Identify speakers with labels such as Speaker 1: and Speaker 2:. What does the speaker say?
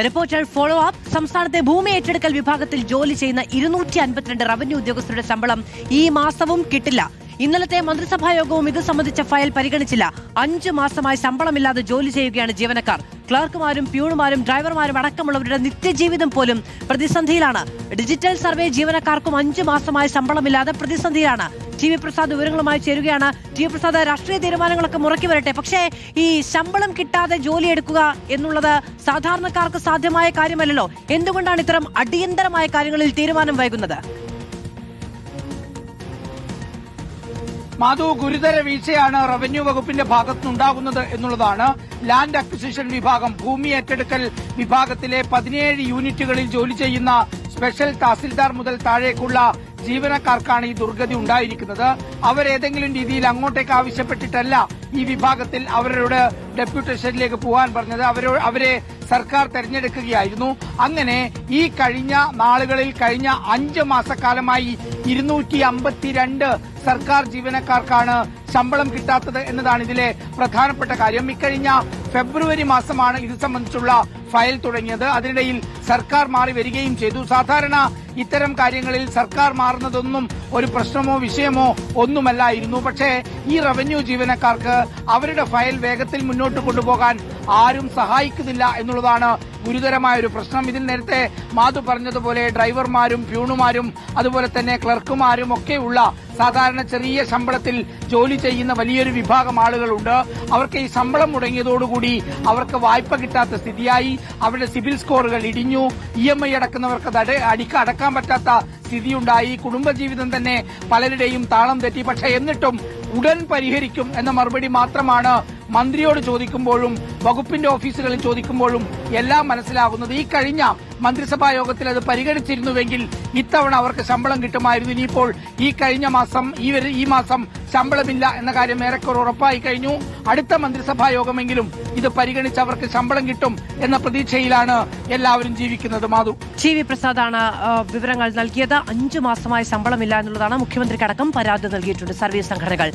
Speaker 1: Reporter follow up. സംസ്ഥാനത്തെ ഭൂമി ഏറ്റെടുക്കൽ വിഭാഗത്തിൽ ജോലി ചെയ്യുന്ന 252 റവന്യൂ ഉദ്യോഗസ്ഥരുടെ ശമ്പളം ഈ മാസവും കിട്ടില്ല. ഇന്നലത്തെ മന്ത്രിസഭാ യോഗവും ഇത് സംബന്ധിച്ച ഫയൽ പരിഗണിച്ചില്ല. 5 മാസമായി ശമ്പളമില്ലാതെ ജോലി ചെയ്യുകയാണ് ജീവനക്കാർ. ക്ലർക്കുമാരും പ്യൂണുമാരും ഡ്രൈവർമാരും അടക്കമുള്ളവരുടെ നിത്യജീവിതം പോലും പ്രതിസന്ധിയിലാണ്. ഡിജിറ്റൽ സർവേ ജീവനക്കാർക്കും 5 മാസമായി ശമ്പളമില്ലാതെ പ്രതിസന്ധിയിലാണ്. ടി വി പ്രസാദ് വിവരങ്ങളുമായി ചേരുകയാണ്. ടി വി പ്രസാദ്, രാഷ്ട്രീയ തീരുമാനങ്ങളൊക്കെ മുറക്കി വരട്ടെ, പക്ഷേ ഈ ശമ്പളം കിട്ടാതെ ജോലിയെടുക്കുക എന്നുള്ളത് സാധാരണക്കാർക്ക് സാധ്യമായ കാര്യമല്ലല്ലോ. എന്തുകൊണ്ടാണ് ഇത്തരം അടിയന്തരമായ കാര്യങ്ങളിൽ തീരുമാനം വൈകുന്നത്?
Speaker 2: മാധു, ഗുരുതര വീഴ്ചയാണ് റവന്യൂ വകുപ്പിന്റെ ഭാഗത്തുനിന്നുണ്ടാകുന്നത് എന്നുള്ളതാണ്. ലാൻഡ് അക്വിസിഷൻ വിഭാഗം, ഭൂമി ഏറ്റെടുക്കൽ വിഭാഗത്തിലെ 17 യൂണിറ്റുകളിൽ ജോലി ചെയ്യുന്ന സ്പെഷ്യൽ തഹസിൽദാർ മുതൽ താഴേക്കുള്ള ജീവനക്കാർക്കാണ് ഈ ദുർഗതി ഉണ്ടായിരിക്കുന്നത്. അവരേതെങ്കിലും രീതിയിൽ അങ്ങോട്ടേക്ക് ആവശ്യപ്പെട്ടിട്ടല്ല ഈ വിഭാഗത്തിൽ അവരോട് ഡെപ്യൂട്ടേഷനിലേക്ക് പോകാൻ പറഞ്ഞത്. അവരെ സർക്കാർ തെരഞ്ഞെടുക്കുകയായിരുന്നു. അങ്ങനെ ഈ കഴിഞ്ഞ നാളുകളിൽ കഴിഞ്ഞ 5 മാസക്കാലമായി 252 സർക്കാർ ജീവനക്കാർക്കാണ് ശമ്പളം കിട്ടാത്തത് എന്നതാണ് ഇതിലെ പ്രധാനപ്പെട്ട കാര്യം. ഇക്കഴിഞ്ഞ ഫെബ്രുവരി മാസമാണ് ഇത് സംബന്ധിച്ചുള്ള ഫയൽ തുടങ്ങിയത്. അതിനിടയിൽ സർക്കാർ മാറി വരികയും ചെയ്തു. സാധാരണ ഇത്തരം കാര്യങ്ങളിൽ സർക്കാർ മാറുന്നതൊന്നും ഒരു പ്രശ്നമോ വിഷയമോ ഒന്നുമല്ലായിരുന്നു. പക്ഷേ ഈ റവന്യൂ ജീവനക്കാർക്ക് അവരുടെ ഫയൽ വേഗത്തിൽ മുന്നോട്ട് കൊണ്ടുപോകാൻ ആരും സഹായിക്കുന്നില്ല എന്നുള്ളതാണ് ഗുരുതരമായ ഒരു പ്രശ്നം. ഇതിൽ നേരത്തെ മാധു പറഞ്ഞതുപോലെ ഡ്രൈവർമാരും പ്യൂണുമാരും അതുപോലെ തന്നെ ക്ലർക്കുമാരും ഒക്കെയുള്ള സാധാരണ ചെറിയ ശമ്പളത്തിൽ ജോലി ചെയ്യുന്ന വലിയൊരു വിഭാഗം ആളുകളുണ്ട്. അവർക്ക് ഈ ശമ്പളം മുടങ്ങിയതോടുകൂടി അവർക്ക് വായ്പ കിട്ടാത്ത സ്ഥിതിയായി. അവരുടെ സിബിൽ സ്കോറുകൾ ഇടിഞ്ഞു. EMI അടക്കുന്നവർക്ക് അടക്കാൻ പറ്റാത്ത സ്ഥിതിയുണ്ടായി. കുടുംബജീവിതം തന്നെ പലരുടെയും താളം തെറ്റി. പക്ഷേ എന്നിട്ടും ഉടൻ പരിഹരിക്കും എന്ന മറുപടി മാത്രമാണ് മന്ത്രിയോട് ചോദിക്കുമ്പോഴും വകുപ്പിന്റെ ഓഫീസുകളിൽ ചോദിക്കുമ്പോഴും എല്ലാം മനസ്സിലാകുന്നത്. ഈ കഴിഞ്ഞ മന്ത്രിസഭാ യോഗത്തിൽ അത് പരിഗണിച്ചിരുന്നുവെങ്കിൽ ഇത്തവണ അവർക്ക് ശമ്പളം കിട്ടുമായിരുന്നു. ഇനിയിപ്പോൾ ഈ കഴിഞ്ഞ മാസം ഈ മാസം ശമ്പളമില്ല എന്ന കാര്യം ഏറെക്കുറെ ഉറപ്പായി കഴിഞ്ഞു. അടുത്ത മന്ത്രിസഭാ യോഗമെങ്കിലും ഇത് പരിഗണിച്ച് അവർക്ക് ശമ്പളം കിട്ടും എന്ന പ്രതീക്ഷയിലാണ് എല്ലാവരും ജീവിക്കുന്നത്. മാധു,
Speaker 1: ടി വി പ്രസാദാണ് വിവരങ്ങൾ നൽകിയത്. 5 മാസമായി ശമ്പളമില്ല എന്നുള്ളതാണ്. മുഖ്യമന്ത്രിക്കടക്കം പരാതി നൽകിയിട്ടുണ്ട് സർവീസ് സംഘടനകൾ.